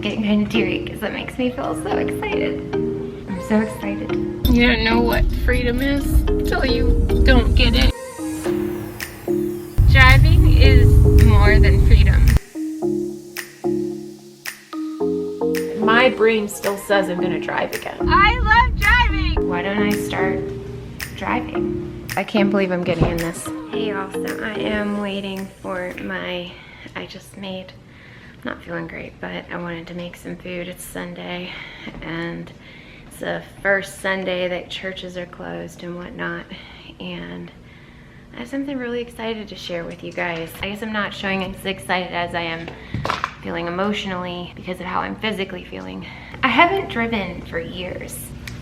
getting kind of teary because that makes me feel so excited. I'm so excited. You don't know what freedom is until you don't get it. Driving is more than freedom. My brain still says I'm gonna drive again. I love driving! Why don't I start driving? I can't believe I'm getting in this. Hey y'all, so I am waiting for I just made, not feeling great, but I wanted to make some food. It's Sunday, and it's the first Sunday that churches are closed and whatnot, and I have something really excited to share with you guys. I guess I'm not showing as excited as I am feeling emotionally because of how I'm physically feeling. I haven't driven for years.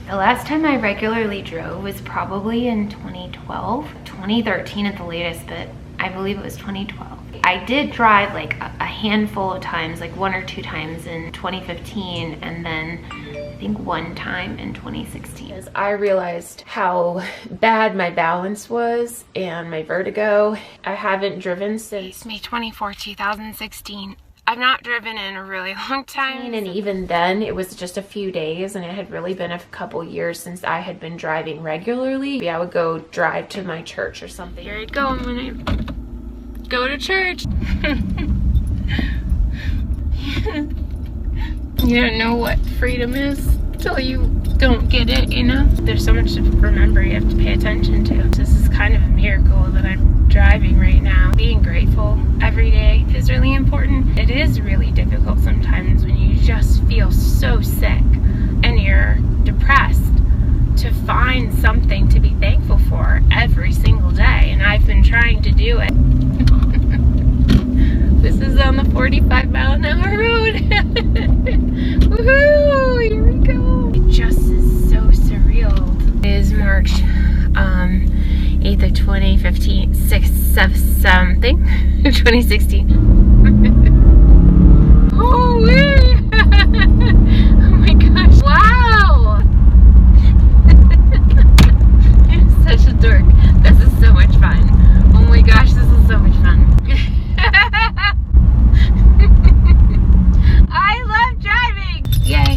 The last time I regularly drove was probably in 2012, 2013 at the latest, but I believe it was 2012. I did drive like a handful of times, like 1 or 2 times in 2015, and then I think 1 time in 2016. As I realized how bad my balance was and my vertigo, I haven't driven since May 24, 2016. I've not driven in a really long time. And even then, it was just a few days, and it had really been a couple years since I had been driving regularly. Maybe I would go drive to my church or something. Here I'd go when I go to church. You don't know what freedom is until you don't get it, you know? There's so much to remember, you have to pay attention to. This is kind of a miracle that I'm driving right now. Being grateful every day is really important. It is really difficult sometimes when you just feel so sick and you're depressed to find something to be thankful for every single day, and I've been trying to do it. This is on the 45-mile-an-hour road. Woohoo! Here we go. It just is so surreal. It is March 8th of 2015, 2016. Holy! Oh my gosh! Wow! I'm such a dork. This is so much fun. Oh my gosh, this is so much fun. I love driving! Yay!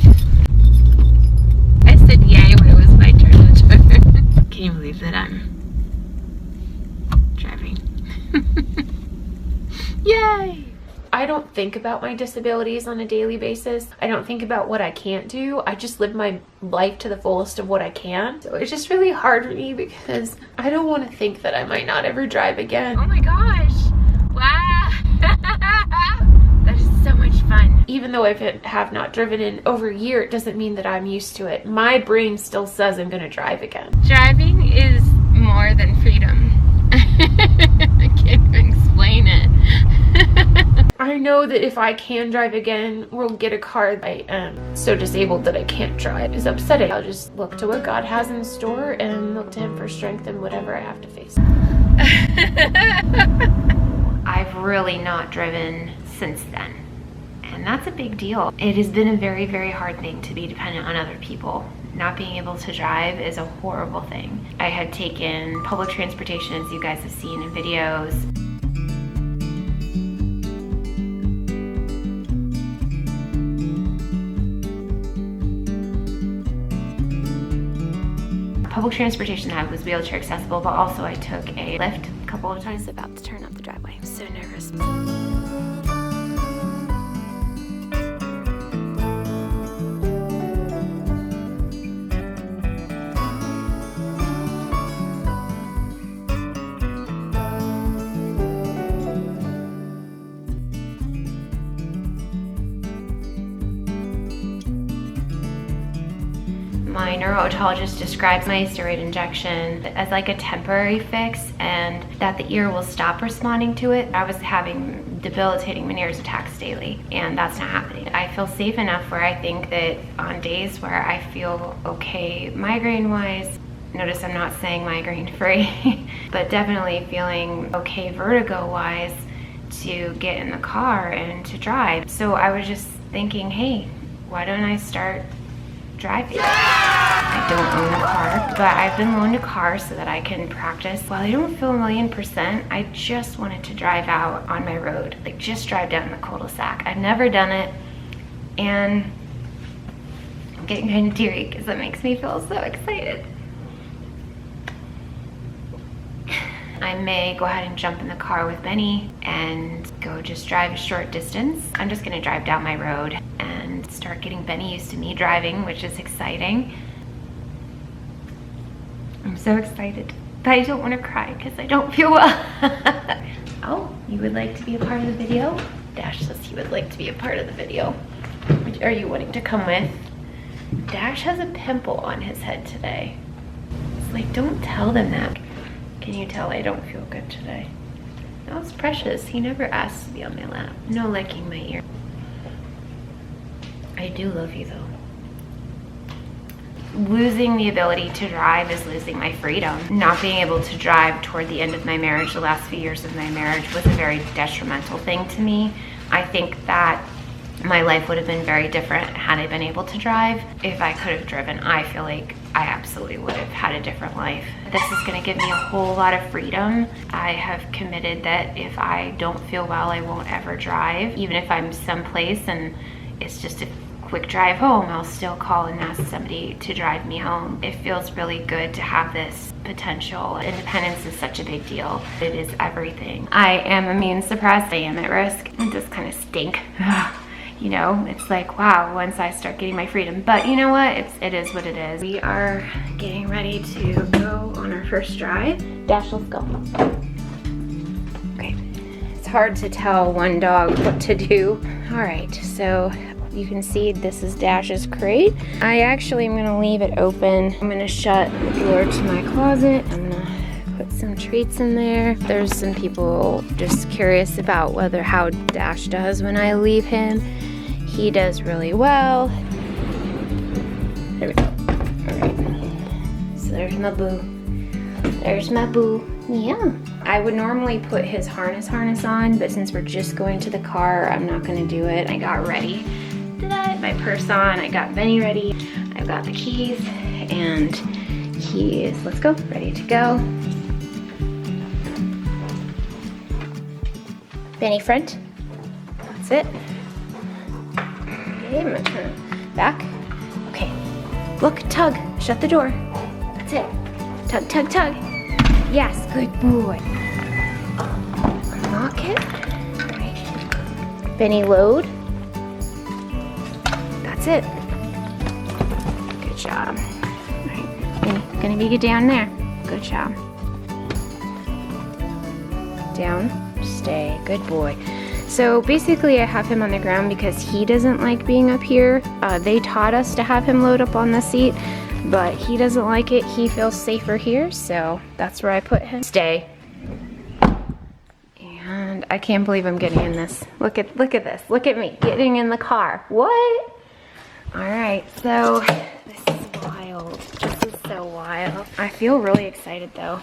I said yay when it was my turn to drive. Can you believe that I'm driving? Yay! I don't think about my disabilities on a daily basis. I don't think about what I can't do. I just live my life to the fullest of what I can. So it's just really hard for me because I don't want to think that I might not ever drive again. Oh my gosh! Wow! That is so much fun. Even though I have not driven in over a year, it doesn't mean that I'm used to it. My brain still says I'm gonna drive again. Driving is more than freedom. I can't even explain it. I know that if I can drive again, we'll get a car. I am so disabled that I can't drive. It's upsetting. I'll just look to what God has in store and look to Him for strength in whatever I have to face. I've really not driven since then, and that's a big deal. It has been a very, very hard thing to be dependent on other people. Not being able to drive is a horrible thing. I had taken public transportation, as you guys have seen in videos. Public transportation that was wheelchair accessible, but also I took a Lyft a couple of times. About to turn up the driveway. I'm so nervous. My neurologist describes my steroid injection as like a temporary fix and that the ear will stop responding to it. I was having debilitating Meniere's attacks daily, and that's not happening. I feel safe enough where I think that on days where I feel okay migraine-wise, notice I'm not saying migraine-free, but definitely feeling okay vertigo-wise, to get in the car and to drive. So I was just thinking, hey, why don't I start driving? I don't own a car, but I've been loaned a car so that I can practice. While I don't feel 1,000,000%, I just wanted to drive out on my road, like just drive down the cul-de-sac. I've never done it. And I'm getting kind of teary because that makes me feel so excited. I may go ahead and jump in the car with Benny and go just drive a short distance. I'm just gonna drive down my road and start getting Benny used to me driving, which is exciting. I'm so excited, but I don't want to cry because I don't feel well. Oh, you would like to be a part of the video? Dash says he would like to be a part of the video. Are you wanting to come with? Dash has a pimple on his head today. It's like, don't tell them that. Can you tell I don't feel good today? No, it's Precious. He never asks to be on my lap. No licking my ear. I do love you though. Losing the ability to drive is losing my freedom. Not being able to drive toward the end of my marriage, the last few years of my marriage, was a very detrimental thing to me. I think that my life would have been very different had I been able to drive. If I could have driven, I feel like I absolutely would have had a different life. This is gonna give me a whole lot of freedom. I have committed that if I don't feel well, I won't ever drive. Even if I'm someplace and it's just a quick drive home, I'll still call and ask somebody to drive me home. It feels really good to have this potential. Independence is such a big deal. It is everything. I am immune suppressed. I am at risk. It does kind of stink. You know, it's like, wow, once I start getting my freedom. But you know what? It is what it is. We are getting ready to go on our first drive. Dash, let's go. Okay. It's hard to tell one dog what to do. All right, so you can see this is Dash's crate. I actually am gonna leave it open. I'm gonna shut the door to my closet. I'm gonna put some treats in there. There's some people just curious about how Dash does when I leave him. He does really well. There we go. All right. So there's my boo. There's my boo. Yeah. I would normally put his harness on, but since we're just going to the car, I'm not gonna do it. I got ready. Did I have my purse on? I got Benny ready. I've got the keys, and he is, let's go, ready to go. Benny front. That's it. Okay, I'm gonna turn it back. Okay. Look, tug. Shut the door. That's it. Tug, tug, tug. Yes, good boy. Unlock it. Right. Benny load. That's it. Good job. All right, Benny, gonna be down there. Good job. Down, stay, good boy. So basically I have him on the ground because he doesn't like being up here. They taught us to have him load up on the seat, but he doesn't like it. He feels safer here, so that's where I put him. Stay. And I can't believe I'm getting in this. Look at this. Look at me getting in the car. What? All right, so this is wild. This is so wild. I feel really excited though.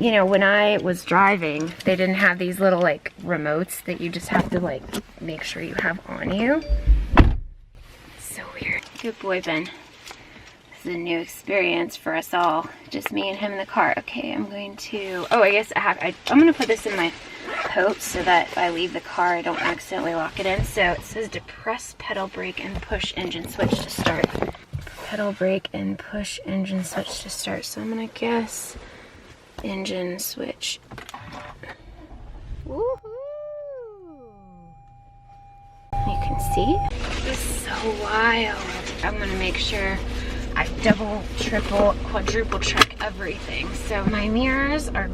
You know, when I was driving, they didn't have these little like remotes that you just have to like make sure you have on you. So weird. Good boy, Ben. This is a new experience for us all. Just me and him in the car. Okay, I'm going to, oh, I guess I'm going to put this in my coat so that if I leave the car, I don't accidentally lock it in. So it says depress pedal brake and push engine switch to start. Pedal brake and push engine switch to start. So I'm going to guess engine switch. Woohoo! You can see. This is so wild. I'm going to make sure I double, triple, quadruple check everything. So my mirrors are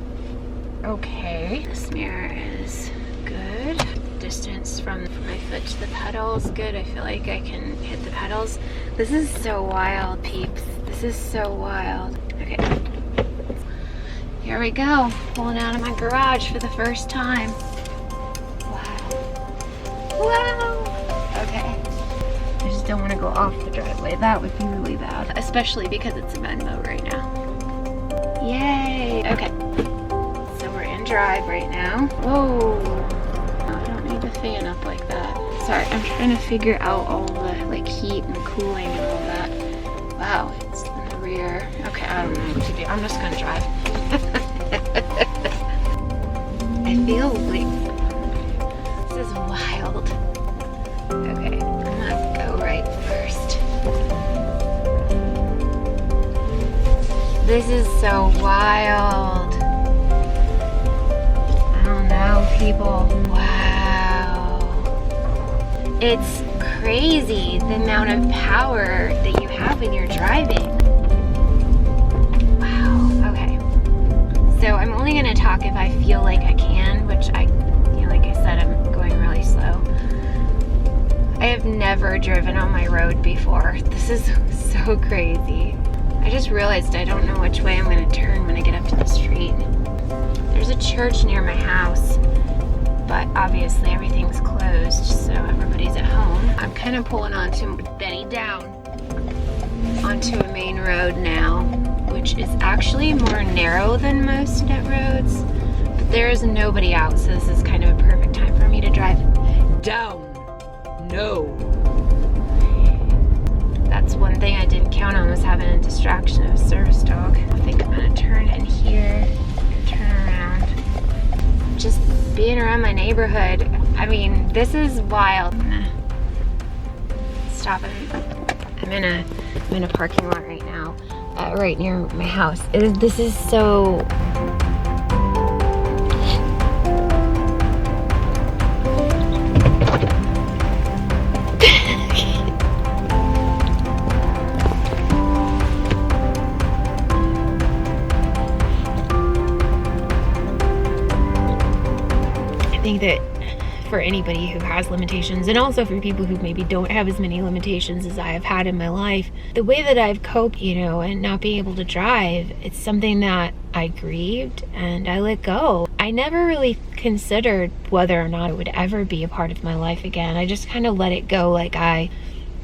okay. This mirror is good. Distance from my foot to the pedals, good. I feel like I can hit the pedals. This is so wild, peeps. This is so wild. Okay. Here we go. Pulling out of my garage for the first time. Wow. Wow. Okay. I just don't want to go off the driveway. That would be really bad. Especially because it's in mode right now. Yay. Okay. So we're in drive right now. Whoa. I don't need the fan up like that. Sorry, I'm trying to figure out all the like heat and cooling and all that. Wow, it's in the rear. Okay, I don't know what to do. I'm just gonna drive. I feel like this is wild. This is so wild. I don't know, people. Wow. It's crazy the amount of power that you have when you're driving. Wow, okay. So I'm only gonna talk if I feel like I can, which like I said, I'm going really slow. I have never driven on my road before. This is so crazy. I just realized I don't know which way I'm gonna turn when I get up to the street. There's a church near my house, but obviously everything's closed, so everybody's at home. I'm kind of pulling onto Benny down onto a main road now, which is actually more narrow than most net roads, but there is nobody out, so this is kind of a perfect time for me to drive down. No. That's one thing I didn't count on, was having a distraction of a service dog. I think I'm gonna turn in here and turn around. Just being around my neighborhood, I mean, this is wild. I'm gonna stop it. I'm in a parking lot right now, right near my house. This is so... I think that for anybody who has limitations, and also for people who maybe don't have as many limitations as I have had in my life, the way that I've coped, and not being able to drive, it's something that I grieved and I let go. I never really considered whether or not it would ever be a part of my life again. I just kind of let it go, like I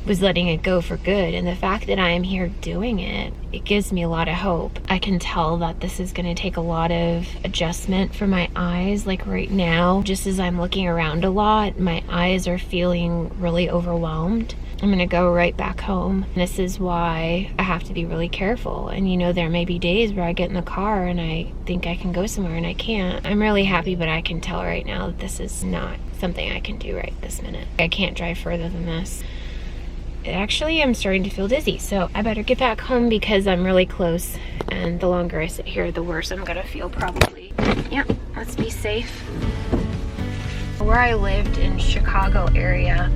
was letting it go for good. And the fact that I am here doing it, it gives me a lot of hope. I can tell that this is going to take a lot of adjustment for my eyes. Like right now, just as I'm looking around a lot, my eyes are feeling really overwhelmed. I'm going to go right back home. This is why I have to be really careful. And there may be days where I get in the car and I think I can go somewhere and I can't. I'm really happy, but I can tell right now that this is not something I can do right this minute. I can't drive further than this. Actually, I'm starting to feel dizzy, so I better get back home because I'm really close, and the longer I sit here, the worse I'm gonna feel probably. Yep, let's be safe. Where I lived in Chicago area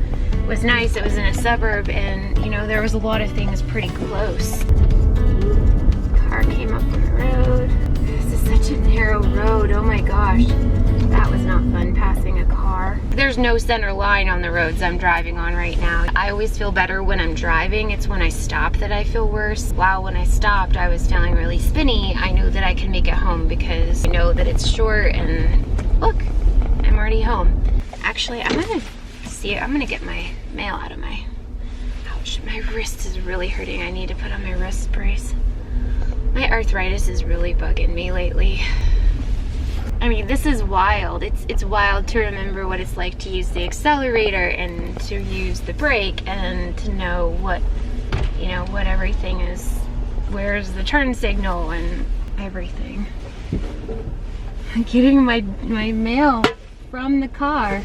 was nice. It was in a suburb, and there was a lot of things pretty close. Car came up on the road. This is such a narrow road, oh my gosh. That was not fun, passing a car. There's no center line on the roads I'm driving on right now. I always feel better when I'm driving. It's when I stop that I feel worse. Wow, when I stopped, I was feeling really spinny. I knew that I can make it home because I know that it's short, and look, I'm already home. Actually, I'm gonna get my mail out of my, ouch, my wrist is really hurting. I need to put on my wrist brace. My arthritis is really bugging me lately. I mean, this is wild. It's wild to remember what it's like to use the accelerator and to use the brake and to know what everything is. Where's the turn signal and everything. I'm getting my mail from the car.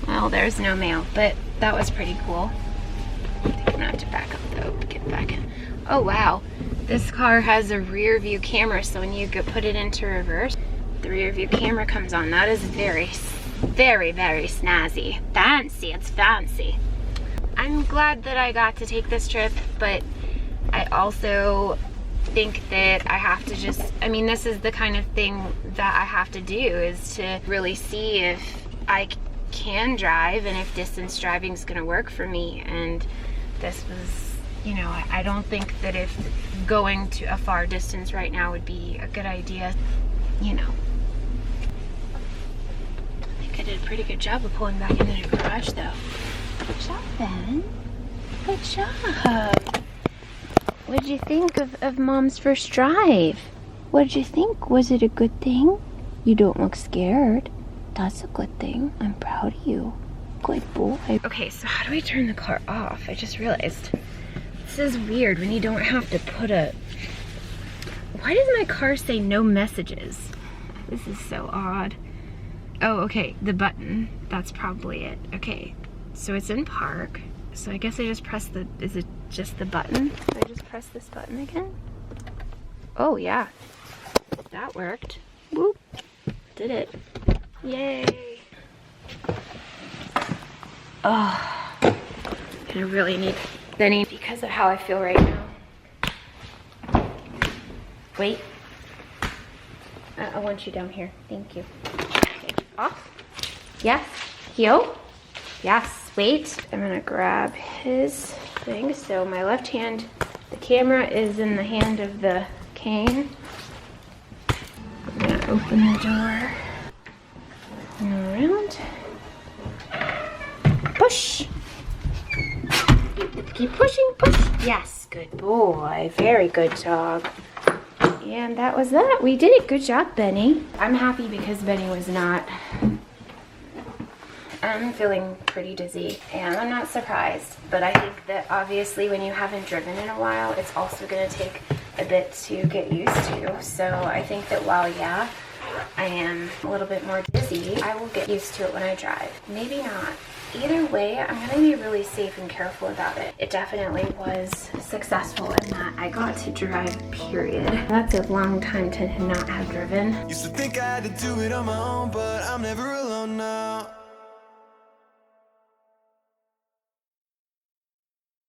Well, there's no mail, but that was pretty cool. I think I'm gonna have to back up though, get back in. Oh wow, this car has a rear view camera, so when you put it into reverse, the rear view camera comes on. That is very, very, very snazzy. Fancy, it's fancy. I'm glad that I got to take this trip, but I also think that I have to this is the kind of thing that I have to do, is to really see if I can drive and if distance driving is gonna work for me. And this was, I don't think that if going to a far distance right now would be a good idea, I did a pretty good job of pulling back into the garage though. Good job, Ben. Good job. What did you think of Mom's first drive? What did you think? Was it a good thing? You don't look scared. That's a good thing. I'm proud of you. Good boy. Okay, so how do I turn the car off? I just realized. This is weird when you don't have to put a... Why does my car say no messages? This is so odd. Oh, okay, the button. That's probably it. Okay, so it's in park. So I guess I just press is it just the button? Do I just press this button again? Oh yeah, that worked. Whoop, did it. Yay. Oh, I really need Benny because of how I feel right now. Wait. I want you down here. Thank you. Okay. Off. Yes. Heel. Yes. Wait. I'm gonna grab his thing. So my left hand, the camera is in the hand of the cane. I'm gonna open the door and around. Push. Keep pushing, push. Yes, good boy. Very good dog. And that was that. We did it. Good job, Benny. I'm happy because Benny was not. I'm feeling pretty dizzy and I'm not surprised, but I think that obviously when you haven't driven in a while, it's also going to take a bit to get used to. So I think that while, yeah, I am a little bit more dizzy, I will get used to it when I drive. Maybe not. Either way, I'm going to be really safe and careful about it. It definitely was successful in that I got to drive, period. That's a long time to not have driven. Used to think I had to do it on my own, but I'm never alone now.